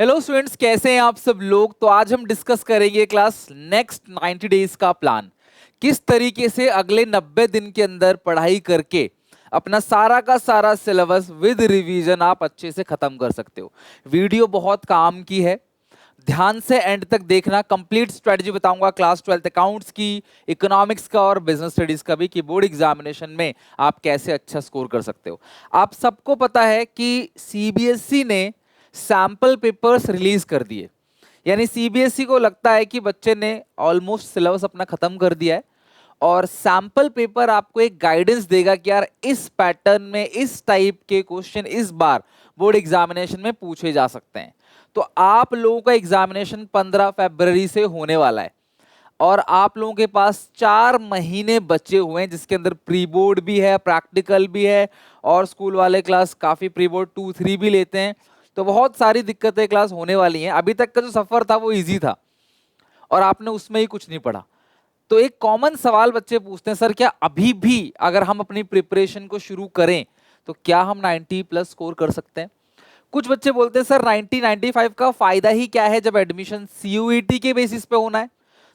Hello students, कैसे हैं आप सब लोग। तो आज हम डिस्कस करेंगे क्लास नेक्स्ट 90 डेज का प्लान। किस तरीके से अगले 90 दिन के अंदर पढ़ाई करके अपना सारा का सारा सिलेबस विद रिवीजन आप अच्छे से खत्म कर सकते हो। वीडियो बहुत काम की है, ध्यान से एंड तक देखना। कंप्लीट स्ट्रेटजी बताऊंगा क्लास 12th अकाउंट्स की, इकोनॉमिक्स का और बिजनेस स्टडीज का भी, कि बोर्ड एग्जामिनेशन में आप कैसे अच्छा स्कोर कर सकते हो। आप सबको पता है कि सीबीएसई ने सैंपल पेपर्स रिलीज कर दिए, यानी सीबीएसई को लगता है कि बच्चे ने ऑलमोस्ट सिलेबस अपना खत्म कर दिया है और सैंपल पेपर आपको एक गाइडेंस देगा कि यार इस पैटर्न में इस टाइप के क्वेश्चन इस बार बोर्ड एग्जामिनेशन में पूछे जा सकते हैं। तो आप लोगों का एग्जामिनेशन 15 फरवरी से होने वाला है और आप लोगों के पास 4 महीने बचे हुए हैं, जिसके अंदर प्री बोर्ड भी है, प्रैक्टिकल भी है और स्कूल वाले क्लास काफी प्री बोर्ड 2-3 भी लेते हैं। तो बहुत सारी दिक्कतें क्लास होने वाली हैं। अभी तक का जो सफर था वो इजी था और आपने उसमें ही कुछ नहीं पढ़ा। तो एक कॉमन सवाल बच्चे पूछते हैं, सर क्या अभी भी अगर हम अपनी प्रिपरेशन को शुरू करें तो क्या हम 90 प्लस स्कोर कर सकते हैं। कुछ बच्चे बोलते हैं सर 90-95 का फायदा ही क्या है जब एडमिशन सीयूईटी के बेसिस पे होना है।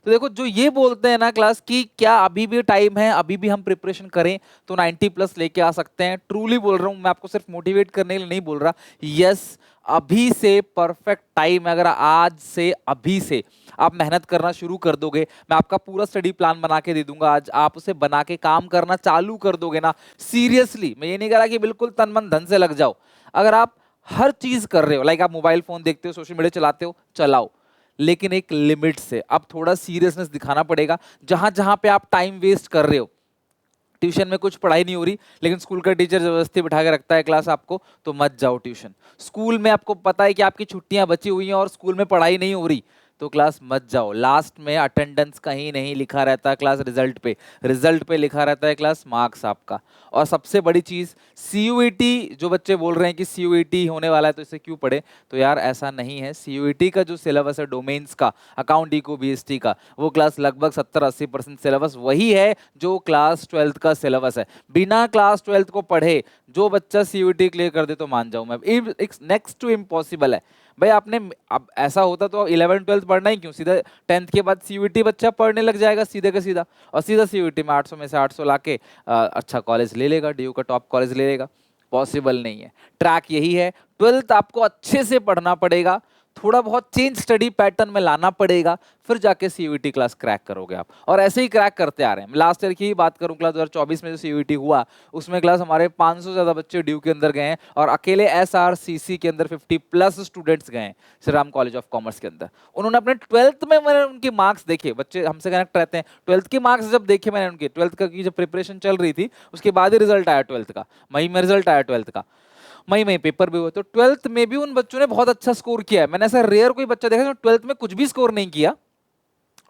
तो देखो, जो ये बोलते हैं ना क्लास कि क्या अभी भी टाइम है, अभी भी हम प्रिपरेशन करें तो 90 प्लस लेके आ सकते हैं, ट्रूली बोल रहा हूं मैं, आपको सिर्फ मोटिवेट करने के लिए नहीं बोल रहा। यस, अभी से परफेक्ट टाइम है। अगर आज से अभी से आप मेहनत करना शुरू कर दोगे, मैं आपका पूरा स्टडी प्लान बना के दे दूंगा, आज आप उसे बना के काम करना चालू कर दोगे ना, सीरियसली मैं ये नहीं कह रहा कि बिल्कुल तन मन धन से लग जाओ। अगर आप हर चीज कर रहे हो, लाइक आप मोबाइल फोन देखते हो, सोशल मीडिया चलाते हो, चलाओ, लेकिन एक लिमिट से। अब थोड़ा सीरियसनेस दिखाना पड़ेगा। जहां जहां पे आप टाइम वेस्ट कर रहे हो, ट्यूशन में कुछ पढ़ाई नहीं हो रही लेकिन स्कूल का टीचर जबरदस्ती बिठा के रखता है क्लास आपको, तो मत जाओ ट्यूशन। स्कूल में आपको पता है कि आपकी छुट्टियां बची हुई हैं और स्कूल में पढ़ाई नहीं हो रही, तो क्लास मत जाओ। लास्ट में अटेंडेंस कहीं नहीं लिखा रहता है क्लास रिजल्ट पे लिखा रहता है क्लास मार्क्स आपका। और सबसे बड़ी चीज, सीयूईटी, जो बच्चे बोल रहे हैं कि सीयूईटी होने वाला है तो इसे क्यों पढ़े, तो यार ऐसा नहीं है। सीयूईटी का जो सिलेबस है डोमेन्स का, अकाउंट इको बीएसटी का, वो क्लास लगभग 70-80% सिलेबस वही है जो क्लास 12th का सिलेबस है। बिना क्लास 12th को पढ़े जो बच्चा सीयूईटी क्लियर कर दे तो मान जाऊं मैं, नेक्स्ट टू इम्पॉसिबल है। भाई आपने, अब ऐसा होता तो 11-12 पढ़ना ही क्यों, सीधा 10th के बाद सीयूईटी बच्चा पढ़ने लग जाएगा सीधे का सीधा, और सीधा सीयूईटी में 800 में से 800 लाके अच्छा कॉलेज ले लेगा, डीयू का टॉप कॉलेज ले लेगा। पॉसिबल नहीं है। ट्रैक यही है, 12th आपको अच्छे से पढ़ना पड़ेगा, थोड़ा बहुत चेंज स्टडी पैटर्न में लाना पड़ेगा, फिर जाके सीयूईटी क्लास क्रैक करोगे आप। और ऐसे ही क्रैक करते आ रहे हैं। लास्ट ईयर की ही बात करूं, क्लास 2024 में जो सीयूईटी हुआ उसमें क्लास हमारे 500 से ज्यादा बच्चे ड्यू के अंदर गए हैं और अकेले एसआरसीसी के अंदर 50+ स्टूडेंट्स गए हैं, Shri Ram college of commerce के अंदर। उन्होंने अपने 12th में, मैंने उनके मार्क्स देखे, बच्चे हमसे कनेक्ट रहते हैं, 12th के मार्क्स जब देखे मैंने उनके, 12th का की जब प्रिपरेशन चल रही थी उसके बाद ही रिजल्ट आया 12th का, मई में रिजल्ट आया 12th का, मई में पेपर भी हुए, तो 12th में भी उन बच्चों ने बहुत अच्छा स्कोर किया है। मैंने ऐसा रेयर कोई बच्चा देखा जो 12th में कुछ भी स्कोर नहीं किया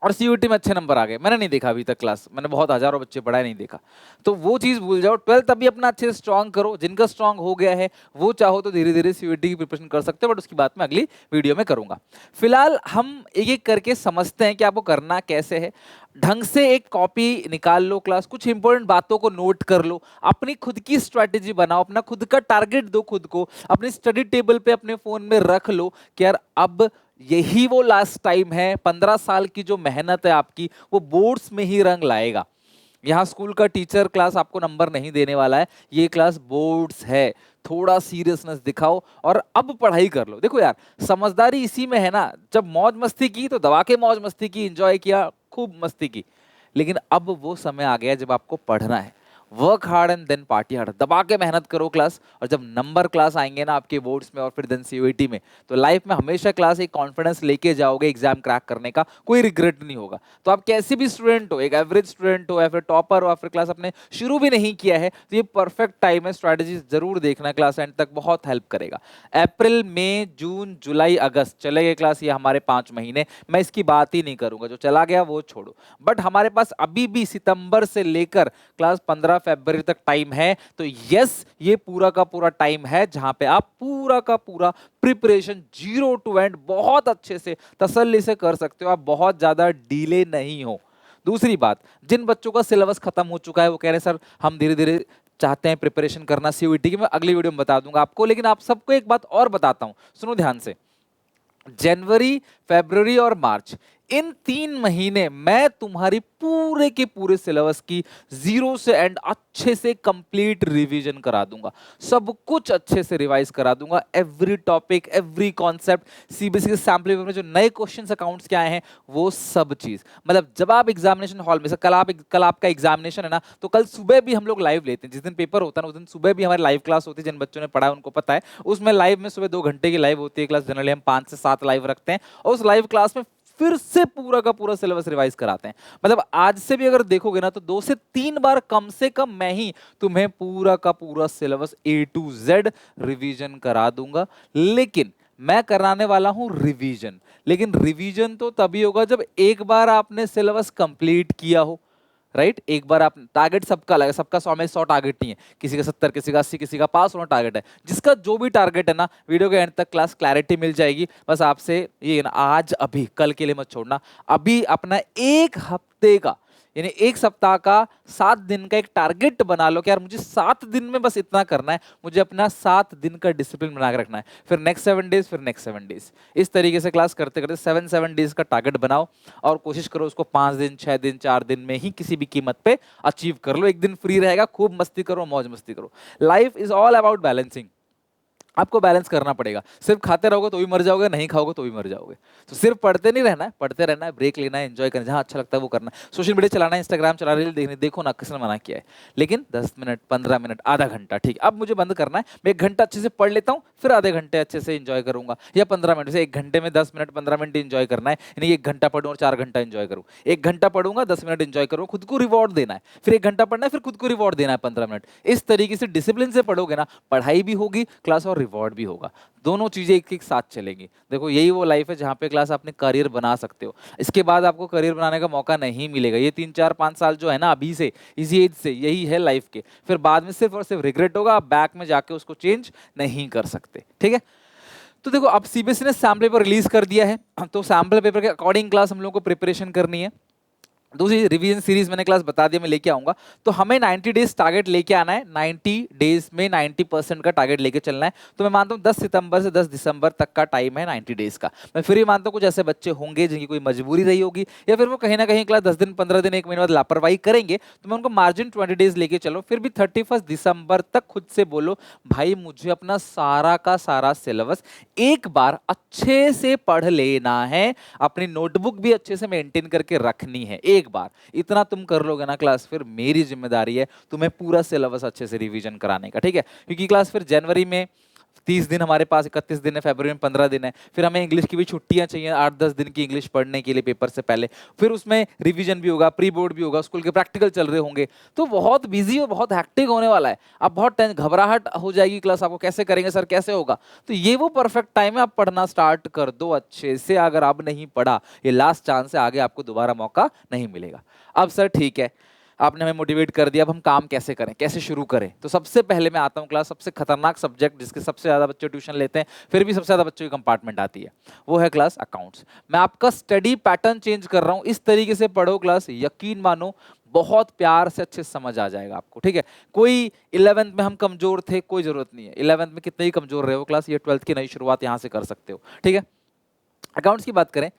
और सीयूईटी में अच्छे नंबर आ गए, मैंने नहीं देखा अभी तक क्लास, मैंने बहुत हजारों बच्चे पढ़ाए नहीं देखा। तो वो चीज भूल जाओ, 12th अभी अपना अच्छे से स्ट्रांग करो। जिनका स्ट्रांग हो गया है वो चाहो तो धीरे धीरे सीयूईटी की प्रिपरेशन कर सकते हो, बट उसकी बात मैं अगली वीडियो में करूंगा। फिलहाल हम एक एक करके समझते हैं कि आपको करना कैसे है। ढंग से एक कॉपी निकाल लो क्लास, कुछ इंपॉर्टेंट बातों को नोट कर लो, अपनी खुद की स्ट्रेटेजी बनाओ, अपना खुद का टारगेट दो खुद को, अपनी स्टडी टेबल पे अपने फोन में रख लो कि यार अब यही वो लास्ट टाइम है, 15 साल की जो मेहनत है आपकी वो बोर्ड्स में ही रंग लाएगा। यहाँ स्कूल का टीचर क्लास आपको नंबर नहीं देने वाला है, ये क्लास बोर्ड्स है। थोड़ा सीरियसनेस दिखाओ और अब पढ़ाई कर लो। देखो यार, समझदारी इसी में है ना, जब मौज मस्ती की तो दबा के मौज मस्ती की, एंजॉय किया, खूब मस्ती की, लेकिन अब वो समय आ गया जब आपको पढ़ना है। Work hard and then party hard, दबा के मेहनत करो क्लास, और जब नंबर क्लास आएंगे ना आपके बोर्ड्स में और फिर देन सीयूईटी में, तो लाइफ में हमेशा क्लास एक कॉन्फिडेंस लेके जाओगे एग्जाम क्रैक करने का, कोई रिग्रेट नहीं होगा। तो आप कैसे भी स्टूडेंट हो, एक एवरेज स्टूडेंट हो या फिर टॉपर हो, या फिर क्लास आपने शुरू भी नहीं किया है, तो ये परफेक्ट टाइम है। स्ट्रैटेजी जरूर देखना, क्लास एंड तक बहुत हेल्प करेगा। अप्रैल मई जून जुलाई अगस्त चलेगा क्लास, ये हमारे 5 महीने, मैं इसकी बात ही नहीं करूंगा, जो चला गया वो छोड़ो। बट हमारे पास अभी भी सितंबर से लेकर क्लास 15 फरवरी तक टाइम है। तो यस, ये पूरा का पूरा टाइम है जहां पे आप पूरा का पूरा प्रिपरेशन 0 टू एंड बहुत अच्छे से तसल्ली से कर सकते हो, आप बहुत ज्यादा डीले नहीं हो। दूसरी बात, जिन बच्चों का सिलेबस खत्म हो चुका है वो कह रहे हैं सर हम धीरे धीरे चाहते हैं प्रिपरेशन करना सीयूईटी की, मैं अगली वीडियो में बता दूंगा आपको। लेकिन आप सबको एक बात और बताता हूं, सुनो ध्यान से। जनवरी, फरवरी और मार्च, इन 3 महीने मैं तुम्हारी पूरे के पूरे सिलेबस की जीरो से एंड अच्छे से कंप्लीट रिवीजन करा दूंगा, सब कुछ अच्छे से रिवाइज करा दूंगा, every topic, every concept, CBSE के सैम्पल पेपर में जो नए क्वेश्चंस अकाउंट्स के आए हैं वो सब चीज। मतलब जब आप एग्जामिनेशन हॉल में से कल आपका एग्जामिनेशन है ना, तो कल सुबह भी हम लोग लाइव लेते हैं, जिस दिन पेपर होता है ना उस दिन सुबह भी हमारी लाइव क्लास होती है, जिन बच्चों ने पढ़ा है उनको पता है, उसमें लाइव में सुबह 2 घंटे की लाइव होती है क्लास, जनरली हम 5 से 7 लाइव रखते हैं, और उस लाइव क्लास में फिर से पूरा का पूरा सिलेबस रिवाइज कराते हैं। मतलब आज से भी अगर देखोगे ना तो 2 से 3 बार कम से कम मैं ही तुम्हें पूरा का पूरा syllabus A to Z revision करा दूंगा। लेकिन मैं कराने वाला हूं रिवीजन, लेकिन रिवीजन तो तभी होगा जब एक बार आपने सिलेबस कंप्लीट किया हो, राइट। एक बार आप, टारगेट सबका अलग है, सबका 100 में 100 टारगेट नहीं है, किसी का 70, किसी का 80, किसी का पास होना टारगेट है। जिसका जो भी टारगेट है ना, वीडियो के एंड तक क्लास क्लैरिटी मिल जाएगी। बस आपसे ये ना, आज अभी कल के लिए मत छोड़ना, अभी अपना 1 हफ्ते का यानी 1 सप्ताह का 7 दिन का एक टारगेट बना लो कि यार मुझे 7 दिन में बस इतना करना है, मुझे अपना 7 दिन का डिसिप्लिन बना के रखना है, फिर नेक्स्ट 7 डेज, फिर नेक्स्ट 7 डेज, इस तरीके से क्लास करते करते 7 डेज का टारगेट बनाओ और कोशिश करो उसको 5 दिन, 6 दिन, 4 दिन में ही किसी भी कीमत पे अचीव कर लो। एक दिन फ्री रहेगा, खूब मस्ती करो, मौज मस्ती करो। Life is all about balancing, आपको बैलेंस करना पड़ेगा। सिर्फ खाते रहोगे तो भी मर जाओगे, नहीं खाओगे तो भी मर जाओगे। तो सिर्फ पढ़ते नहीं रहना है, पढ़ते रहना है, ब्रेक लेना है, एंजॉय करना है, जहाँ अच्छा लगता है वो करना है। सोशल मीडिया चलाना है, इंस्टाग्राम चला रहे देखने, देखो ना, किसने मना किया है, लेकिन 10 मिनट, 15 मिनट, आधा घंटा, ठीक अब मुझे बंद करना है, मैं 1 घंटा अच्छे से पढ़ लेता हूँ, फिर आधे घंटे अच्छे से एंजॉय करूंगा, या 15 मिनट से 1 घंटे में 10 मिनट 15 मिनट एंजॉय करना है, यानी 1 घंटा पढ़ूँ और 4 घंटा एंजॉय करूँ। 1 घंटा पढ़ूंगा, 10 मिनट एंजॉय करूँ, खुद को रिवॉर्ड देना है, फिर 1 घंटा पढ़ना है, फिर खुद को रिवॉर्ड देना है 15 मिनट। इस तरीके से डिसिप्लिन से पढ़ोगे ना, पढ़ाई भी होगी क्लास और रिवॉर्ड भी होगा, दोनों चीजें एक एक साथ चलेंगी। देखो यही वो लाइफ है जहां पे क्लास अपने करियर बना सकते हो। इसके बाद आपको करियर बनाने का मौका नहीं मिलेगा। ये 3 4 5 साल जो है ना अभी से, इसी एज से, यही है लाइफ के, फिर बाद में सिर्फ और सिर्फ रिग्रेट होगा, आप बैक में जाके उसको चेंज नहीं कर सकते, ठीक है। तो देखो अब सीबीएसई ने सैम्पल पेपर रिलीज कर दिया है, तो सैम्पल पेपर के अकॉर्डिंग क्लास हम लोग को प्रिपरेशन करनी है। दूसरी रिवीजन सीरीज मैंने क्लास बता दिया, मैं लेके आऊंगा। तो हमें 90 डेज टारगेट लेके आना है, 90 डेज में 90% का टारगेट लेके चलना है। तो मैं मानता हूँ 10 सितंबर से 10 दिसंबर तक का टाइम है 90 डेज का। मैं फिर भी मानता हूँ कुछ ऐसे बच्चे होंगे जिनकी कोई मजबूरी रही होगी, या फिर वो कहीं ना कहीं क्लास 10 दिन, 15 दिन, 1 महीने बाद लापरवाही करेंगे, तो मैं उनको मार्जिन 20 डेज लेके चलो। फिर भी 31 दिसंबर तक खुद से बोलो, भाई मुझे अपना सारा का सारा सिलेबस एक बार अच्छे से पढ़ लेना है, अपनी नोटबुक भी अच्छे से मेंटेन करके रखनी है। एक बार इतना तुम कर लोगे ना क्लास, फिर मेरी जिम्मेदारी है तुम्हें पूरा सिलेबस अच्छे से रिवीजन कराने का, ठीक है। क्योंकि क्लास फिर जनवरी में 30 दिन हमारे पास, 31 दिन है, फरवरी में 15 दिन है, फिर हमें इंग्लिश की भी छुट्टियां चाहिए 8-10 दिन की इंग्लिश पढ़ने के लिए पेपर से पहले, फिर उसमें रिवीजन भी होगा, प्री बोर्ड भी होगा, स्कूल के प्रैक्टिकल चल रहे होंगे, तो बहुत बिजी और बहुत हैक्टिक होने वाला है। अब बहुत घबराहट हो जाएगी क्लास, आपको कैसे करेंगे सर, कैसे होगा। तो ये वो परफेक्ट टाइम है, आप पढ़ना स्टार्ट कर दो अच्छे से। अगर अब नहीं पढ़ा, ये लास्ट चांस है, आगे आपको दोबारा मौका नहीं मिलेगा। अब सर ठीक है, आपने हमें मोटिवेट कर दिया, अब हम काम कैसे करें, कैसे शुरू करें। तो सबसे पहले मैं आता हूं क्लास, सबसे खतरनाक सब्जेक्ट जिसके सबसे ज्यादा बच्चे ट्यूशन लेते हैं, फिर भी सबसे ज्यादा बच्चों की कंपार्टमेंट आती है, वो है क्लास अकाउंट्स। मैं आपका स्टडी पैटर्न चेंज कर रहा हूं, इस तरीके से पढ़ो क्लास, यकीन मानो बहुत प्यार से अच्छे से समझ आ जाएगा आपको, ठीक है। कोई 11th में हम कमजोर थे, कोई जरूरत नहीं है, 11th में कितने ही कमजोर रहे हो क्लास, ये 12th की नई शुरुआत यहां से कर सकते हो, ठीक है। अकाउंट्स की बात करें,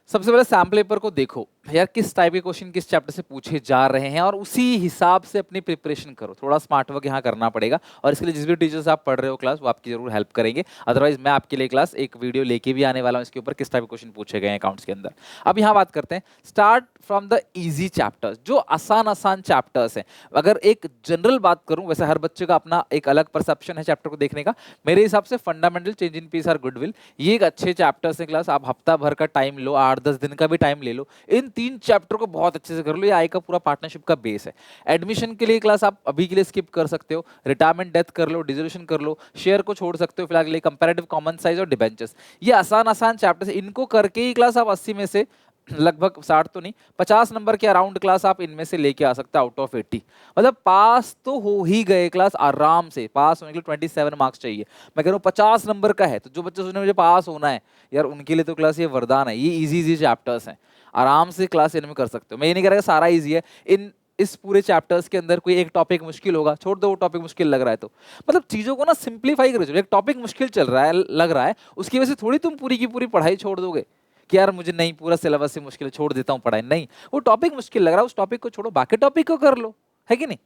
सबसे पहले सैम्पल पेपर को देखो यार, किस टाइप के क्वेश्चन किस चैप्टर से पूछे जा रहे हैं, और उसी हिसाब से अपनी प्रिपरेशन करो। थोड़ा स्मार्ट वर्क यहाँ करना पड़ेगा, और इसके लिए जिस भी टीचर्स आप पढ़ रहे हो क्लास, वो आपकी जरूर हेल्प करेंगे। अदरवाइज मैं आपके लिए क्लास एक वीडियो लेके भी आने वाला हूँ इसके ऊपर, किस टाइप के क्वेश्चन पूछे गए हैं अकाउंट्स के अंदर। अब यहाँ बात करते हैं, start from the easy chapters, जो आसान आसान चैप्टर्स हैं। अगर एक जनरल बात करूं, वैसे हर बच्चे का अपना एक अलग परसेप्शन है चैप्टर को देखने का, मेरे हिसाब से फंडामेंटल, चेंज इन पीस और गुडविल, ये एक अच्छे चैप्टर्स हैं क्लास। आप हफ्ता भर का टाइम लो, 8-10 दिन का भी टाइम ले लो, इन 3 चैप्टर को बहुत अच्छे से कर लो। ये आई का पूरा पार्टनरशिप का बेस है। एडमिशन के लिए क्लास आप अभी के लिए स्किप कर सकते हो, रिटायरमेंट डेथ कर लो, डिसोल्यूशन कर लो, शेयर को छोड़ सकते हो फिलहाल के लिए, कंपैरेटिव कॉमन साइज और डिबेंचर्स, ये आसान आसान चैप्टर्स, इनको करके ही क्लास आप 80 में से लगभग 60 तो नहीं, 50 नंबर के अराउंड क्लास आप इनमें से लेके आ सकते हो आउट ऑफ 80। मतलब पास तो हो ही गए क्लास आराम से। पास होने के लिए 27 मार्क्स चाहिए, मैं कह रहा हूँ 50 नंबर का है, तो जो बच्चे सोचने मुझे पास होना है यार, उनके लिए तो क्लास ये वरदान है। ये इजी इजी चैप्टर्स हैं, आराम से क्लास इनमें कर सकते हो। मैं ये नहीं कह रहा सारा इजी है, इन इस पूरे चैप्टर्स के अंदर कोई एक टॉपिक मुश्किल होगा, छोड़ दो, वो टॉपिक मुश्किल लग रहा है तो मतलब चीजों को ना सिंप्लीफाई करो। एक टॉपिक मुश्किल चल रहा है, लग रहा है, उसकी वजह से थोड़ी तुम पूरी की पूरी पढ़ाई छोड़ दोगे कि यार मुझे नहीं पूरा सिलेबस से मुश्किल है, छोड़ देता हूँ पढ़ाई। नहीं, वो टॉपिक मुश्किल लग रहा है, उस टॉपिक को छोड़ो, बाकी टॉपिक को कर लो, है कि नहीं।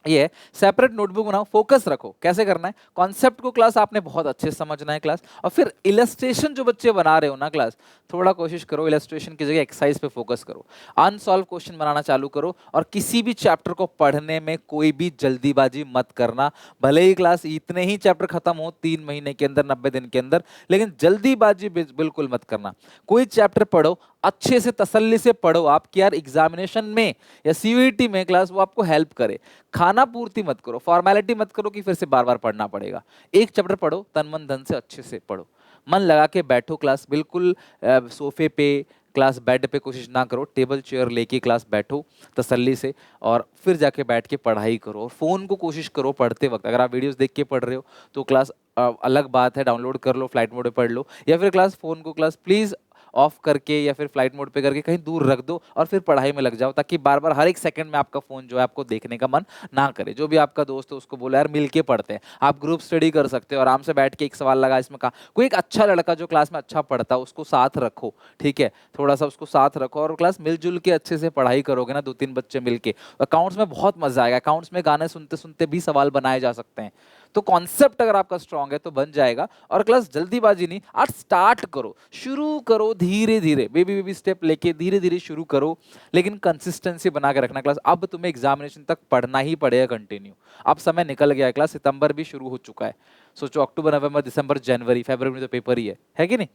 ये सेपरेट नोटबुक बनाओ, फोकस रखो। कैसे करना है, कॉन्सेप्ट को क्लास आपने बहुत अच्छे से समझना है क्लास, और फिर इलस्ट्रेशन जो बच्चे बना रहे हो ना क्लास, थोड़ा कोशिश करो इलस्ट्रेशन की जगह एक्सरसाइज पे फोकस करो, अनसॉल्व क्वेश्चन बनाना चालू करो। और किसी भी चैप्टर को पढ़ने में कोई भी जल्दीबाजी मत करना, भले ही क्लास इतने ही चैप्टर खत्म हो 3 महीने के अंदर, 90 दिन के अंदर, लेकिन जल्दीबाजी बिल्कुल मत करना। कोई चैप्टर पढ़ो, अच्छे से तसल्ली से पढ़ो, आपकी यार एग्जामिनेशन में या सीयूईटी में क्लास वो आपको हेल्प करे। खाना पूर्ति मत करो, फॉर्मेलिटी मत करो कि फिर से बार बार पढ़ना पड़ेगा। एक चैप्टर पढ़ो, तन मन धन से अच्छे से पढ़ो, मन लगा के बैठो क्लास, बिल्कुल सोफे पे क्लास, बेड पे कोशिश ना करो, टेबल चेयर लेके क्लास बैठो तसल्ली से, और फिर जाके बैठ के पढ़ाई करो। और फोन को कोशिश करो पढ़ते वक्त, अगर आप वीडियोस देख के पढ़ रहे हो तो क्लास अलग बात है, डाउनलोड कर लो, फ्लाइट मोड पे पढ़ लो, या फिर क्लास फोन को क्लास प्लीज ऑफ करके या फिर फ्लाइट मोड पे करके कहीं दूर रख दो और फिर पढ़ाई में लग जाओ, ताकि बार बार हर एक सेकंड में आपका फोन जो है आपको देखने का मन ना करे। जो भी आपका दोस्त है उसको बोलो यार मिल के पढ़ते हैं, आप ग्रुप स्टडी कर सकते हो, आराम से बैठ के एक सवाल लगा इसमें कहा, कोई एक अच्छा लड़का जो क्लास में अच्छा पढ़ता है उसको साथ रखो, ठीक है, थोड़ा सा उसको साथ रखो, और क्लास मिलजुल के अच्छे से पढ़ाई करोगे ना, 2-3 बच्चे मिलके, अकाउंट्स में बहुत मजा आएगा। अकाउंट्स में गाने सुनते सुनते भी सवाल बनाए जा सकते हैं। तो कॉन्सेप्ट अगर आपका स्ट्रांग है तो बन जाएगा। और क्लास जल्दीबाजी नहीं, आज स्टार्ट करो, शुरू करो धीरे धीरे, बेबी बेबी स्टेप लेके धीरे धीरे शुरू करो, लेकिन कंसिस्टेंसी बना के रखना क्लास। अब तुम्हें एग्जामिनेशन तक पढ़ना ही पड़ेगा कंटिन्यू। अब समय निकल गया है क्लास, सितंबर भी शुरू हो चुका है, सोचो अक्टूबर नवंबर दिसंबर जनवरी फरवरी में तो पेपर ही है कि नहीं।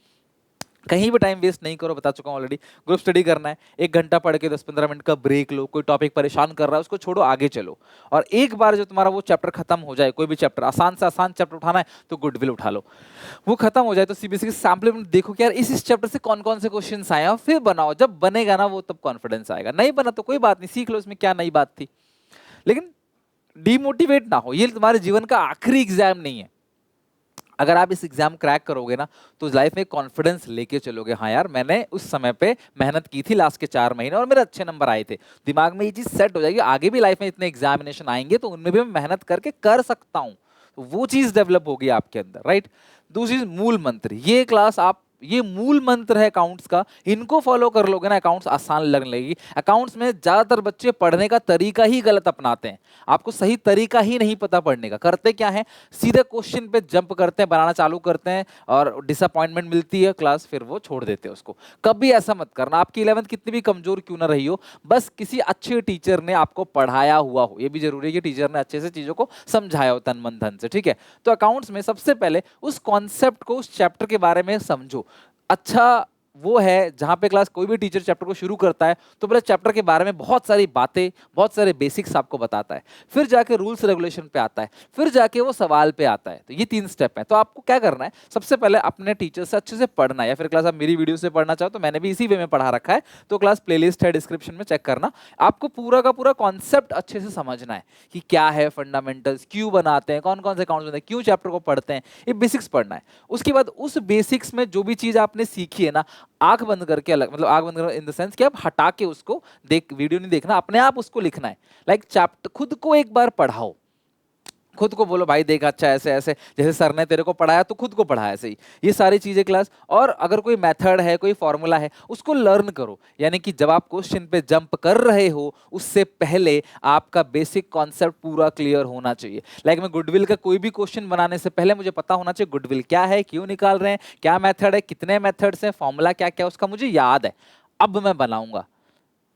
कहीं भी टाइम वेस्ट नहीं करो, बता चुका हूं ऑलरेडी। ग्रुप स्टडी करना है, 1 घंटा पढ़ के 10-15 मिनट का ब्रेक लो, कोई टॉपिक परेशान कर रहा है उसको छोड़ो, आगे चलो। और एक बार जो तुम्हारा वो चैप्टर खत्म हो जाए, कोई भी चैप्टर आसान से आसान चैप्टर उठाना है तो गुडविल उठा लो, वो खत्म हो जाए तो सीबीएसई की सैम्पल में देखो कि यार इस चैप्टर से कौन कौन से क्वेश्चन आए हैं, और फिर बनाओ। जब बनेगा ना वो, तब कॉन्फिडेंस आएगा। नहीं बना तो कोई बात नहीं, सीख लो इसमें क्या नई बात थी, लेकिन डिमोटिवेट ना हो। ये तुम्हारे जीवन का आखिरी एग्जाम नहीं है। अगर आप इस एग्जाम क्रैक करोगे ना तो लाइफ में कॉन्फिडेंस लेके चलोगे, हाँ यार मैंने उस समय पे मेहनत की थी लास्ट के 4 महीने और मेरे अच्छे नंबर आए थे। दिमाग में ये चीज सेट हो जाएगी, आगे भी लाइफ में इतने एग्जामिनेशन आएंगे तो उनमें भी मैं मेहनत करके कर सकता हूँ, तो वो चीज डेवलप होगी आपके अंदर, राइट। दूसरी चीज मूल मंत्र, ये क्लास आप, ये मूल मंत्र है अकाउंट्स का, इनको फॉलो कर लोगे ना अकाउंट्स आसान लगने लगेगी। अकाउंट्स में ज्यादातर बच्चे पढ़ने का तरीका ही गलत अपनाते हैं, आपको सही तरीका ही नहीं पता पढ़ने का। करते क्या है, सीधे क्वेश्चन पे जंप करते हैं, बनाना चालू करते हैं और डिसअपॉइंटमेंट मिलती है क्लास, फिर वो छोड़ देते हैं उसको। कभी ऐसा मत करना, आपकी 11th कितनी भी कमजोर क्यों ना रही हो, बस किसी अच्छे टीचर ने आपको पढ़ाया हुआ हो, ये भी जरूरी है कि टीचर ने अच्छे से चीजों को समझाया हो तन मन धन से, ठीक है। तो अकाउंट्स में सबसे पहले उस कॉन्सेप्ट को, उस चैप्टर के बारे में समझो। अच्छा वो है जहां पे क्लास कोई भी टीचर चैप्टर को शुरू करता है तो पहले चैप्टर के बारे में बहुत सारी बातें, बहुत सारे बेसिक्स आपको बताता है, फिर जाके रूल्स रेगुलेशन पे आता है, फिर जाके वो सवाल पे आता है। तो ये 3 स्टेप है। तो आपको क्या करना है, सबसे पहले अपने टीचर से अच्छे से पढ़ना है, या फिर क्लास आप मेरी वीडियो से पढ़ना चाहो तो मैंने भी इसी वे में पढ़ा रखा है, तो क्लास प्लेलिस्ट है डिस्क्रिप्शन में, चेक करना। आपको पूरा का पूरा कॉन्सेप्ट अच्छे से समझना है कि क्या है फंडामेंटल्स, क्यों बनाते हैं, कौन कौन से अकाउंट्स बनते हैं, क्यों चैप्टर को पढ़ते हैं, ये बेसिक्स पढ़ना है। उसके बाद उस बेसिक्स में जो भी चीज आपने सीखी है ना, आंख बंद करके, अलग मतलब आंख बंद करके इन द सेंस कि आप हटा के उसको देख, वीडियो नहीं देखना, अपने आप उसको लिखना है। लाइक चैप्टर खुद को एक बार पढ़ाओ, खुद को बोलो भाई देख अच्छा ऐसे ऐसे, जैसे सर ने तेरे को पढ़ाया तो खुद को पढ़ा ऐसे ही, ये सारी चीजें क्लास। और अगर कोई मेथड है, कोई फॉर्मूला है, उसको लर्न करो। यानी कि जब आप क्वेश्चन पे जंप कर रहे हो उससे पहले आपका बेसिक कॉन्सेप्ट पूरा क्लियर होना चाहिए। लाइक मैं गुडविल का कोई भी क्वेश्चन बनाने से पहले मुझे पता होना चाहिए गुडविल क्या है, क्यों निकाल रहे हैं, क्या मेथड है, कितने मेथड्स हैं, फॉर्मूला क्या क्या उसका मुझे याद है, अब मैं बनाऊंगा।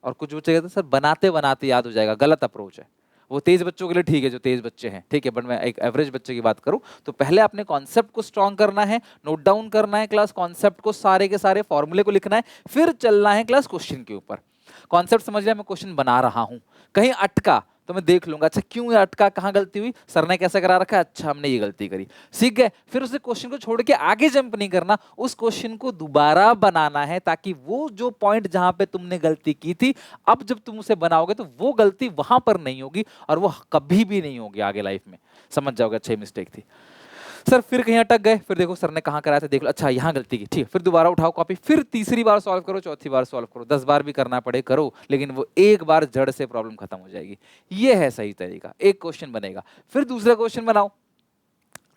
और कुछ बच्चे कहते हैं सर बनाते बनाते याद हो जाएगा, गलत अप्रोच है। वो तेज बच्चों के लिए ठीक है जो तेज बच्चे हैं, ठीक है, बट मैं एक एवरेज बच्चे की बात करूं तो पहले अपने कॉन्सेप्ट को स्ट्रॉन्ग करना है, नोट डाउन करना है क्लास, कॉन्सेप्ट को सारे के सारे फॉर्मूले को लिखना है, फिर चलना है क्लास क्वेश्चन के ऊपर। कॉन्सेप्ट समझ लिया, मैं क्वेश्चन बना रहा हूं, कहीं अटका तो मैं देख लूंगा, अच्छा क्यों ये अटका, कहाँ गलती हुई, सर ने कैसे करा रखा है, अच्छा हमने ये गलती करी, सीख गए। फिर उस क्वेश्चन को छोड़ के आगे जंप नहीं करना, उस क्वेश्चन को दोबारा बनाना है, ताकि वो जो पॉइंट जहां पे तुमने गलती की थी, अब जब तुम उसे बनाओगे तो वो गलती वहां पर नहीं होगी और वो कभी भी नहीं होगी आगे लाइफ में, समझ जाओगे अच्छा मिस्टेक थी। सर फिर कहीं अटक गए, फिर देखो सर ने कहाँ कराया था देख लो, अच्छा यहाँ गलती की, ठीक है, फिर दोबारा उठाओ कॉपी, फिर तीसरी बार सॉल्व करो, चौथी बार सॉल्व करो, 10 बार भी करना पड़े करो, लेकिन वो एक बार जड़ से प्रॉब्लम खत्म हो जाएगी। ये है सही तरीका। एक क्वेश्चन बनेगा, फिर दूसरा क्वेश्चन बनाओ,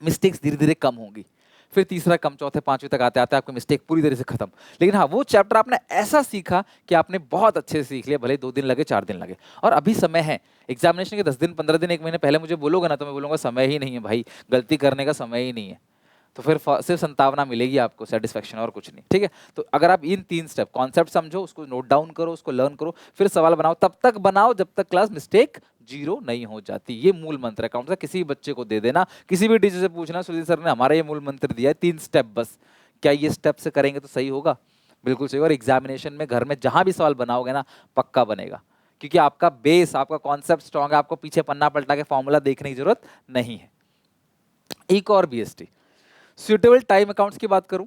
मिस्टेक्स धीरे धीरे कम होंगी, फिर तीसरा कम, चौथे पांचवें तक आते आते आपको मिस्टेक पूरी तरह से खत्म। लेकिन हाँ, वो चैप्टर आपने ऐसा सीखा कि आपने बहुत अच्छे से सीख लिया, भले 2 दिन लगे 4 दिन लगे। और अभी समय है, एग्जामिनेशन के 10 दिन 15 दिन 1 महीने पहले मुझे बोलोगे ना तो मैं बोलूंगा समय ही नहीं है भाई, गलती करने का समय ही नहीं है। तो फिर सिर्फ संतावना मिलेगी आपको, सेटिस्फेक्शन और कुछ नहीं। ठीक है, तो अगर आप इन 3 स्टेप, कॉन्सेप्ट समझो, उसको नोट डाउन करो, उसको लर्न करो, फिर सवाल बनाओ, तब तक बनाओ जब तक क्लास मिस्टेक 0 नहीं हो जाती। ये मूल मंत्र है अकाउंट का। किसी बच्चे को दे देना, किसी भी टीचर से पूछना, सुधीर सर ने हमारा ये मूल मंत्र दिया है, 3 स्टेप बस, क्या ये स्टेप से करेंगे तो सही होगा? बिल्कुल सही। और एग्जामिनेशन में घर में जहां भी सवाल बनाओगे ना, पक्का बनेगा, क्योंकि आपका बेस, आपका कॉन्सेप्ट स्ट्रॉन्ग है, आपको पीछे पन्ना पलटा के फॉर्मूला देखने की जरूरत नहीं है। एक और बीएसटी सुटेबल टाइम अकाउंट्स की बात करूं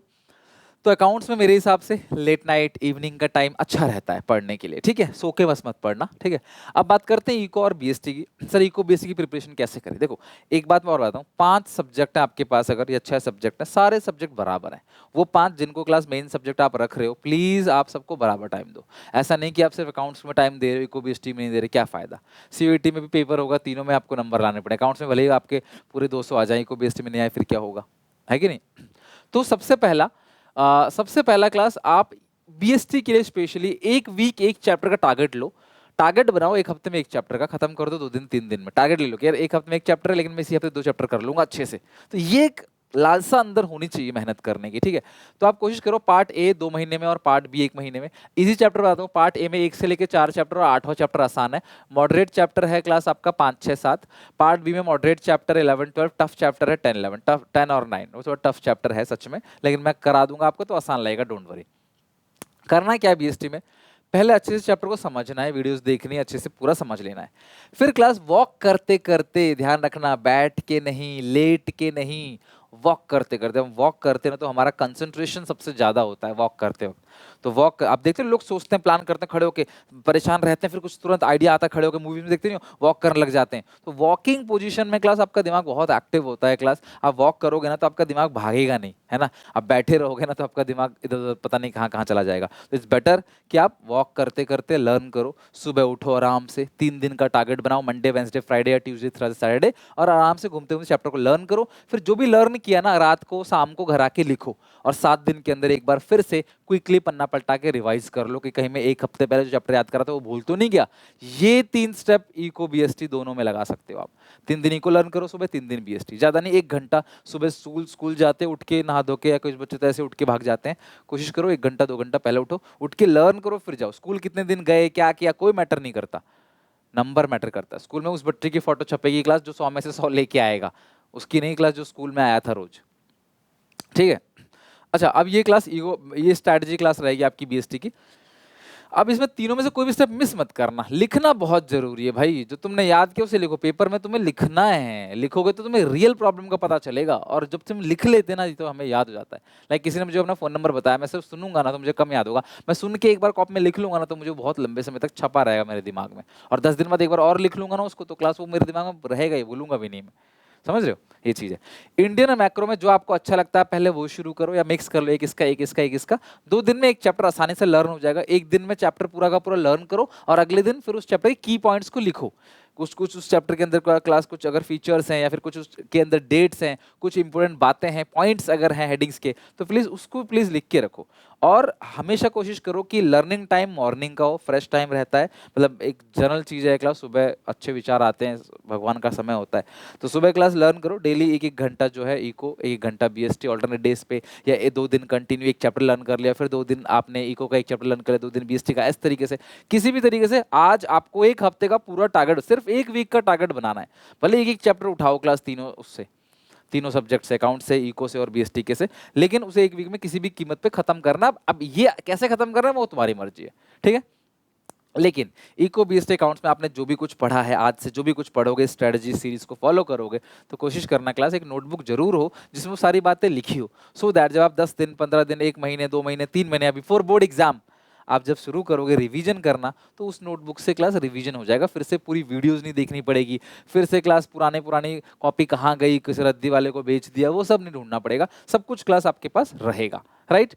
तो अकाउंट्स में मेरे हिसाब से लेट नाइट इवनिंग का टाइम अच्छा रहता है पढ़ने के लिए। ठीक है, सो के बस मत पढ़ना। ठीक है, अब बात करते हैं इको और बीएसटी की। सर इको बीएसटी की प्रिपरेशन कैसे करें? देखो एक बात मैं और बताता हूँ, 5 सब्जेक्ट है आपके पास, अगर या 6 सब्जेक्ट है, सारे सब्जेक्ट बराबर हैं। वो 5 जिनको क्लास मेन सब्जेक्ट आप रख रहे हो, प्लीज आप सबको बराबर टाइम दो। ऐसा नहीं कि आप सिर्फ अकाउंट्स में टाइम दे रहे हो, इको बीएसटी में नहीं दे रहे, क्या फायदा? सीयूईटी में भी पेपर होगा, तीनों में आपको नंबर लाने पड़े। अकाउंट्स में भले ही आपके पूरे 200 आ जाए, इको बीएसटी में नहीं आए, फिर क्या होगा? है कि नहीं? तो सबसे पहला क्लास आप बीएसटी के लिए स्पेशली एक वीक एक चैप्टर का टारगेट लो। टारगेट बनाओ, एक हफ्ते में एक चैप्टर का खत्म कर दो, 2 दिन 3 दिन में टारगेट ले लो कि यार एक हफ्ते में एक चैप्टर है, लेकिन मैं इसी हफ्ते 2 चैप्टर कर लूंगा अच्छे से। तो ये एक लालसा अंदर होनी चाहिए मेहनत करने की। ठीक है, तो आप कोशिश करो पार्ट ए 2 महीने में और पार्ट बी 1 महीने में। इजी चैप्टर बताता हूँ, पार्ट ए में 1 से लेकर 4 चैप्टर और 8वां चैप्टर आसान है। मॉडरेट चैप्टर है क्लास आपका 5 6 7। पार्ट बी में मॉडरेट चैप्टर 11 12, टफ चैप्टर है 10 11, टफ 10 और 9, वो थोड़ा टफ चैप्टर है सच में, लेकिन मैं करा दूंगा आपको तो आसान लगेगा, डोंट वरी। करना क्या है बीएसटी में, पहले अच्छे से चैप्टर को समझना है, वीडियोस देखनी है, अच्छे से पूरा समझ लेना है। फिर क्लास वॉक करते करते, ध्यान रखना, बैठ के नहीं, लेट के नहीं, वॉक करते करते। हम वॉक करते ना तो हमारा कंसंट्रेशन सबसे ज्यादा होता है वॉक करते वक्त। तो वॉक आप देखते हैं, लोग सोचते हैं, प्लान करते हैं, खड़े होके परेशान रहते हैं, फिर कुछ तुरंत आइडिया आता है, खड़े होकर मूवी में देखते नहीं हो, वॉक करने लग जाते हैं। तो वॉकिंग पोजीशन में क्लास आपका दिमाग बहुत एक्टिव होता है। क्लास आप वॉक करोगे ना तो आपका दिमाग भागेगा नहीं, है ना। आप बैठे रहोगे ना तो आपका दिमाग इधर उधर पता नहीं कहाँ कहाँ चला जाएगा। तो इट्स बेटर कि आप वॉक करते करते लर्न करो। सुबह उठो आराम से, 3 दिन का टारगेट बनाओ, मंडे वेंसडे फ्राइडे या ट्यूसडे थर्सडे सैटरडे, और आराम से घूमते घूमते चैप्टर को लर्न करो। फिर जो भी लर्न किया ना, रात को शाम को घर आके लिखो, और 7 दिन के अंदर एक बार फिर से क्विकली पन्ना पलटा के रिवाइज कर लो कि कहीं मैं 1 हफ्ते पहले जो चैप्टर याद करा था वो भूल तो नहीं गया। ये 3 स्टेप इको बीएसटी दोनों में लगा सकते हो आप। 3 दिन इको लर्न करो सुबह, 3 दिन बीएसटी, ज्यादा नहीं, 1 घंटा सुबह। स्कूल जाते उठ के नहा धो के, या कुछ बच्चे तो ऐसे उठ के भाग जाते हैं, कोशिश करो 1 घंटा 2 घंटा पहले उठो, उठ के लर्न करो, फिर जाओ। स्कूल कितने दिन गए, क्या किया, कोई मैटर नहीं करता, नंबर मैटर करता है। स्कूल में उस बच्चे की फोटो छपेगी क्लास जो 100 में से 100 लेके आएगा, उसकी नहीं क्लास जो स्कूल में आया था रोज। ठीक है, अच्छा अब ये क्लास ये स्ट्रैटेजी क्लास रहेगी आपकी बीएसटी की। अब इसमें तीनों में से कोई भी स्टेप मिस मत करना। लिखना बहुत जरूरी है भाई, जो तुमने याद किया उसे लिखो। पेपर में तुम्हें लिखना है, लिखोगे तो तुम्हें रियल प्रॉब्लम का पता चलेगा, और जब तुम लिख लेते ना तो हमें याद हो जाता है। लाइक किसी ने मुझे अपना फोन नंबर बताया, मैं सिर्फ सुनूंगा ना तो मुझे कम याद होगा, मैं सुन के एक बार कॉपी में लिख लूंगा ना तो मुझे बहुत लंबे समय तक छपा रहेगा मेरे दिमाग में, और 10 दिन बाद एक बार और लिख लूंगा ना उसको तो क्लास वो मेरे दिमाग में रहेगा ही, भूलूंगा भी नहीं मैं। समझ रहे हो, ये चीज है। इंडियन और मैक्रो में जो आपको अच्छा लगता है पहले वो शुरू करो, या मिक्स कर लो, एक इसका एक इसका एक इसका। 2 दिन में एक चैप्टर आसानी से लर्न हो जाएगा। एक दिन में चैप्टर पूरा का पूरा लर्न करो, और अगले दिन फिर उस चैप्टर के की पॉइंट्स को लिखो। कुछ कुछ उस चैप्टर के अंदर क्लास कुछ अगर फीचर्स हैं, या फिर कुछ उसके अंदर डेट्स हैं, कुछ इंपॉर्टेंट बातें हैं, पॉइंट्स अगर हैं हेडिंग्स के, तो प्लीज उसको प्लीज लिख के रखो। और हमेशा कोशिश करो कि लर्निंग टाइम मॉर्निंग का हो, फ्रेश टाइम रहता है, मतलब एक जनरल चीज है क्लास, सुबह अच्छे विचार आते हैं, भगवान का समय होता है। तो सुबह क्लास लर्न करो डेली, 1 घंटा जो है इको, 1 घंटा बीएसटी, ऑल्टरनेट डेज पे, या 2 दिन कंटिन्यू एक चैप्टर लर्न कर लिया, फिर 2 दिन आपने इको का एक चैप्टर लर्न कर लिया, 2 दिन बीएसटी का। इस तरीके से किसी भी तरीके से आज आपको 1 हफ्ते का पूरा टारगेट, सिर्फ 1 वीक का टारगेट बनाना है। भले एक चैप्टर उठाओ क्लास तीनों सब्जेक्ट से, अकाउंट से, इको से और बीएसटी के से, लेकिन उसे 1 वीक में किसी भी कीमत पे खत्म करना। अब ये कैसे खत्म करना है वो तुम्हारी मर्जी है, ठीक है। लेकिन इको बीएसटी अकाउंट्स में आपने जो भी कुछ पढ़ा है, आज से जो भी कुछ पढ़ोगे, स्ट्रेटजी सीरीज को फॉलो करोगे, तो कोशिश करना क्लास एक नोटबुक जरूर हो जिसमें वो सारी बातें लिखी हो, सो दैट जब आप 10 दिन 15 दिन 1 महीने 2 महीने 3 महीने बिफोर बोर्ड एग्जाम आप जब शुरू करोगे रिवीजन करना तो उस नोटबुक से क्लास रिवीजन हो जाएगा, फिर से पूरी वीडियोस नहीं देखनी पड़ेगी, फिर से क्लास पुरानी पुरानी कॉपी कहाँ गई, किस रद्दी वाले को बेच दिया, वो सब नहीं ढूंढना पड़ेगा, सब कुछ क्लास आपके पास रहेगा, राइट।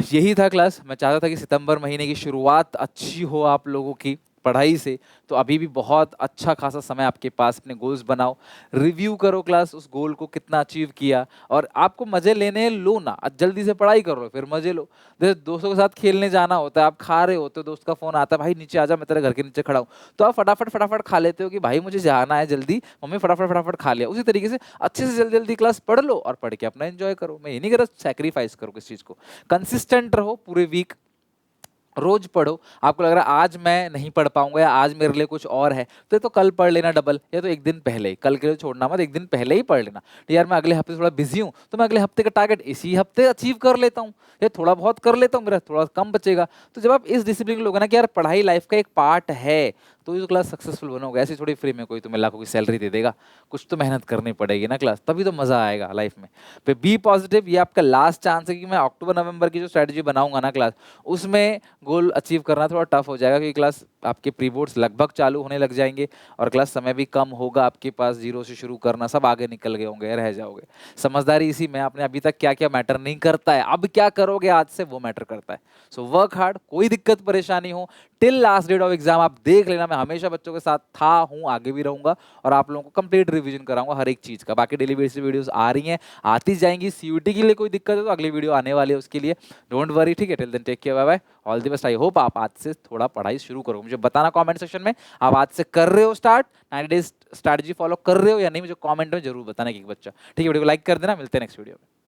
यही था क्लास। मैं चाहता था कि सितंबर महीने की शुरुआत अच्छी हो आप लोगों की पढ़ाई से, तो अभी भी बहुत अच्छा खासा समय आपके पास, अपने गोल्स बनाओ, रिव्यू करो क्लास, उस गोल को कितना अचीव किया, और आपको मजे लेने लो ना, जल्दी से पढ़ाई करो फिर मजे लो। जैसे दोस्तों के साथ खेलने जाना होता है, आप खा रहे होते हो, दोस्त का फोन आता है, भाई नीचे आजा मैं तेरे घर के नीचे खड़ा हूँ, तो आप फटाफट फटाफट खा लेते हो कि भाई मुझे जाना है जल्दी, मम्मी फटाफट फटाफट खा लिया। उसी तरीके से अच्छे से जल्दी जल्दी क्लास पढ़ लो और पढ़ के अपना एंजॉय करो। मैं ये नहीं कह रहा सैक्रिफाइस करो किस चीज को, कंसिस्टेंट रहो पूरे वीक, रोज पढ़ो। आपको लग रहा है आज मैं नहीं पढ़ पाऊंगा या आज मेरे लिए कुछ और है, तो ये तो कल पढ़ लेना डबल, या तो एक दिन पहले ही, कल के लिए छोड़ना मत, एक दिन पहले ही पढ़ लेना। तो यार मैं अगले हफ्ते थोड़ा बिजी हूँ, तो मैं अगले हफ्ते का टारगेट इसी हफ्ते अचीव कर लेता हूँ, या थोड़ा बहुत कर लेता हूँ, मेरा थोड़ा कम बचेगा। तो जब आप इस डिसिप्लिन लोगे ना कि यार पढ़ाई लाइफ का एक पार्ट है, तो ये क्लास सक्सेसफुल बनोगे। ऐसी थोड़ी फ्री में कोई तुम्हें लाखों की सैलरी दे देगा, कुछ तो मेहनत करनी पड़ेगी ना क्लास, तभी तो मजा आएगा लाइफ में। पे बी पॉजिटिव, ये आपका लास्ट चांस है कि मैं अक्टूबर नवंबर की जो स्ट्रेटजी बनाऊंगा ना क्लास, उसमें गोल अचीव करना थोड़ा टफ हो जाएगा, क्योंकि क्लास आपके प्री बोर्ड्स लगभग चालू होने लग जाएंगे और क्लास समय भी कम होगा आपके पास, जीरो से शुरू करना, सब आगे निकल गए होंगे, रह जाओगे। समझदारी इसी में, आपने अभी तक क्या क्या मैटर नहीं करता है, अब क्या करोगे आज से वो मैटर करता है। सो वर्क हार्ड, कोई दिक्कत परेशानी हो till last date of exam आप देख लेना, मैं हमेशा बच्चों के साथ था, हूँ, आगे भी रहूंगा, और आप लोगों को कंप्लीट रिवीजन कराऊंगा हर एक चीज का। बाकी डेली बेसिस वीडियोस आ रही हैं, आती जाएंगी। सीयूटी के लिए कोई दिक्कत है तो अगली वीडियो आने वाली है उसके लिए, डोंट वरी, ठीक है। Till then take care, bye bye, all the best. I hope आप आज से थोड़ा पढ़ाई शुरू करो, मुझे बताना कमेंट सेक्शन में आप आज से कर रहे हो स्टार्ट, 90 डेज स्ट्रैटेजी फॉलो कर रहे हो या नहीं, मुझे कमेंट में जरूर बताना कि एक बच्चा, ठीक है। वीडियो को लाइक कर देना, मिलते हैं नेक्स्ट वीडियो में।